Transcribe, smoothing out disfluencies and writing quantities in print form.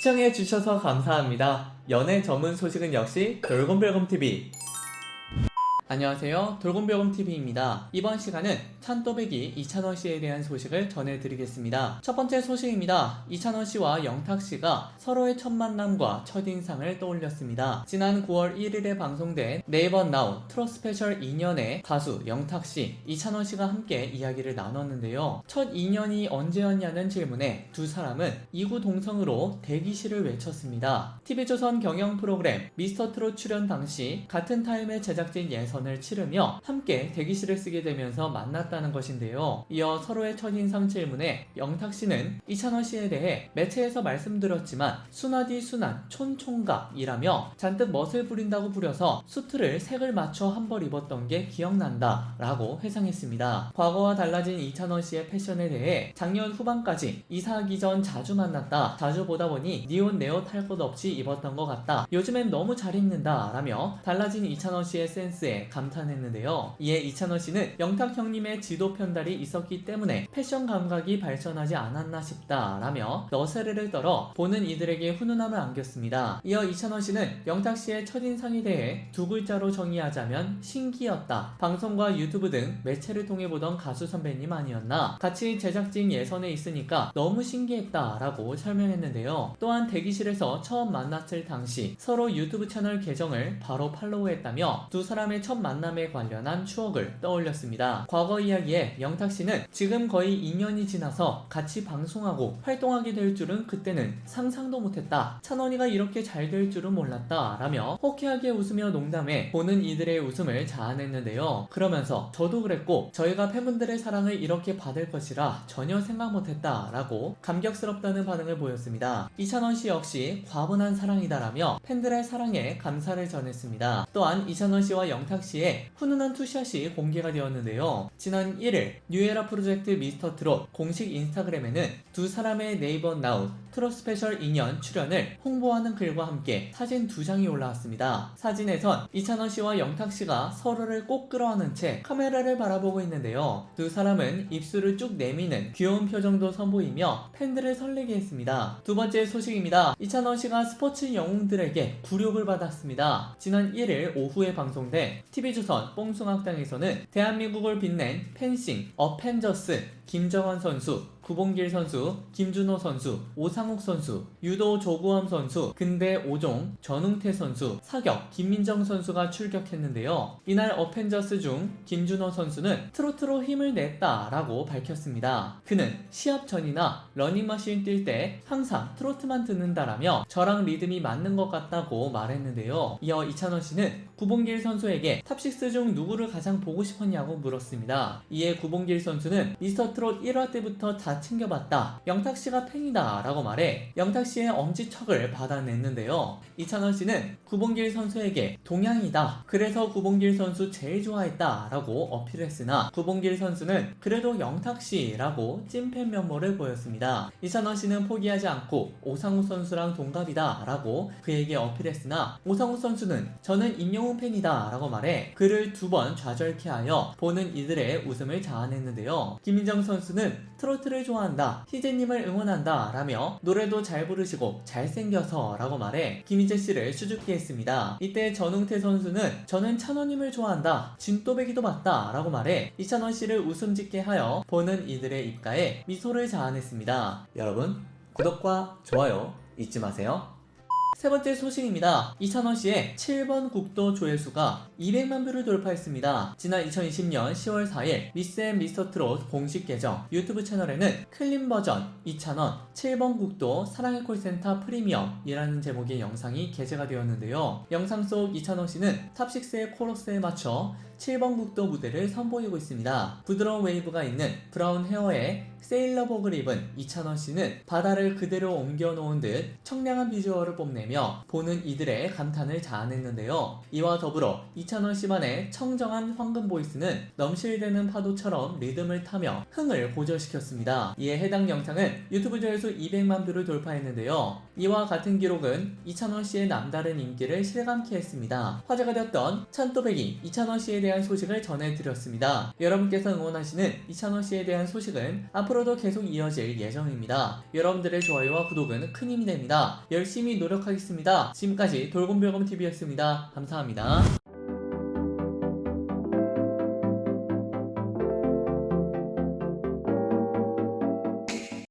시청해주셔서 감사합니다. 연애 전문 소식은 역시 돌곰별곰TV. 안녕하세요. 돌곰별곰TV입니다. 이번 시간은 찬또배기 이찬원씨에 대한 소식을 전해드리겠습니다. 첫 번째 소식입니다. 이찬원씨와 영탁씨가 서로의 첫 만남과 첫인상을 떠올렸습니다. 지난 9월 1일에 방송된 네이버 나우 트롯스페셜 2년에 가수 영탁씨, 이찬원씨가 함께 이야기를 나눴는데요. 첫 인연이 언제였냐는 질문에 두 사람은 이구동성으로 대기실을 외쳤습니다. TV조선 경영 프로그램 미스터트롯 출연 당시 같은 타임의 제작진 예선을 치르며 함께 대기실을 쓰게 되면서 만났다는 것인데요. 이어 서로의 첫인상 질문에 영탁씨는 이찬원씨에 대해 매체에서 말씀드렸지만 순하디 순한 촌총각이라며 잔뜩 멋을 부린다고 부려서 수트를 색을 맞춰 한 벌 입었던 게 기억난다 라고 회상했습니다. 과거와 달라진 이찬원씨의 패션에 대해 작년 후반까지 이사하기 전 자주 만났다, 자주 보다 보니 니온 네옷 할 것 없이 입었던 것 같다, 요즘엔 너무 잘 입는다 라며 달라진 이찬원씨의 센스에 감탄했는데요. 이에 이찬원씨는 영탁 형님의 지도 편달이 있었기 때문에 패션 감각이 발전하지 않았나 싶다 라며 너스레를 떨어 보는 이들에게 훈훈함을 안겼습니다. 이어 이찬원씨는 영탁씨의 첫인상에 대해 두 글자로 정의하자면 신기였다, 방송과 유튜브 등 매체를 통해 보던 가수 선배님 아니었나, 같이 제작진 예선에 있으니까 너무 신기했다 라고 설명했는데요. 또한 대기실에서 처음 만났을 당시 서로 유튜브 채널 계정을 바로 팔로우했다며 두 사람의 첫 만남에 관련한 추억을 떠올렸습니다. 과거 이야기에 영탁씨는 지금 거의 2년이 지나서 같이 방송하고 활동하게 될 줄은 그때는 상상도 못했다, 찬원이가 이렇게 잘 될 줄은 몰랐다 라며 호쾌하게 웃으며 농담해 보는 이들의 웃음을 자아냈는데요. 그러면서 저도 그랬고 저희가 팬분들의 사랑을 이렇게 받을 것이라 전혀 생각 못했다 라고 감격스럽다는 반응을 보였습니다. 이찬원씨 역시 과분한 사랑이다라며 팬들의 사랑에 감사를 전했습니다. 또한 이찬원씨와 영탁씨의 훈훈한 투샷이 공개가 되었는데요. 지난 1일 뉴에라 프로젝트 미스터트롯 공식 인스타그램에는 두 사람의 네이버 나우 트롯 스페셜 2년 출연을 홍보하는 글과 함께 사진 2장이 올라왔습니다. 사진에선 이찬원씨와 영탁씨가 서로를 꼭 끌어안은 채 카메라를 바라보고 있는데요. 두 사람은 입술을 쭉 내미는 귀여운 표정도 선보이며 팬들을 설레게 했습니다. 두 번째 소식입니다. 이찬원씨가 스포츠 영웅들에게 굴욕을 받았습니다. 지난 1일 오후에 방송된 TV조선 뽕숭악당에서는 대한민국을 빛낸 펜싱 어펜저스 김정환 선수, 구봉길 선수, 김준호 선수, 오상욱 선수, 유도 조구엄 선수, 근대 오종, 전웅태 선수, 사격 김민정 선수가 출격했는데요. 이날 어펜저스 중 김준호 선수는 트로트로 힘을 냈다라고 밝혔습니다. 그는 시합 전이나 러닝머신 뛸 때 항상 트로트만 듣는다라며 저랑 리듬이 맞는 것 같다고 말했는데요. 이어 이찬원씨는 구봉길 선수에게 탑6 중 누구를 가장 보고 싶었냐고 물었습니다. 이에 구봉길 선수는 미스터트롯 1화 때부터 다 챙겨봤다, 영탁씨가 팬이다 라고 말해 영탁씨의 엄지척을 받아냈는데요. 이찬원씨는 구봉길 선수에게 동양이다, 그래서 구봉길 선수 제일 좋아했다 라고 어필했으나 구봉길 선수는 그래도 영탁씨 라고 찐팬 면모를 보였습니다. 이찬원씨는 포기하지 않고 오상우 선수랑 동갑이다 라고 그에게 어필했으나 오상우 선수는 저는 임영웅 팬이다 라고 말해 그를 2번 좌절케 하여 보는 이들의 웃음을 자아냈는데요. 김민정 선수는 트로트를 좋아한다, 희재님을 응원한다 라며 노래도 잘 부르시고 잘생겨서 라고 말해 김희재씨를 수줍게 했습니다. 이때 전웅태 선수는 저는 찬원님을 좋아한다, 진또배기도 맞다 라고 말해 이찬원씨를 웃음 짓게 하여 보는 이들의 입가에 미소를 자아냈습니다. 여러분 구독과 좋아요 잊지 마세요. 세 번째 소식입니다. 이찬원씨의 7번 국도 조회수가 200만 뷰를 돌파했습니다. 지난 2020년 10월 4일 미스 앤 미스터트롯 공식 계정 유튜브 채널에는 클린 버전 이찬원 7번 국도 사랑의 콜센터 프리미엄이라는 제목의 영상이 게재가 되었는데요. 영상 속 이찬원씨는 탑6의 코러스에 맞춰 7번 국도 무대를 선보이고 있습니다. 부드러운 웨이브가 있는 브라운 헤어에 세일러복을 입은 이찬원씨는 바다를 그대로 옮겨놓은 듯 청량한 비주얼을 뽐내며 보는 이들의 감탄을 자아냈는데요. 이와 더불어 이찬원씨만의 청정한 황금 보이스는 넘실대는 파도처럼 리듬을 타며 흥을 고조시켰습니다. 이에 해당 영상은 유튜브 조회수 200만 뷰를 돌파했는데요. 이와 같은 기록은 이찬원씨의 남다른 인기를 실감케 했습니다. 화제가 되었던 찬또배기 이찬원씨에 대한 대한 소식을 전해드렸습니다. 여러분께서 응원하시는 이찬원 씨에 대한 소식은 앞으로도 계속 이어질 예정입니다. 여러분들의 좋아요와 구독은 큰 힘이 됩니다. 열심히 노력하겠습니다. 지금까지 돌곰별곰TV였습니다. 감사합니다.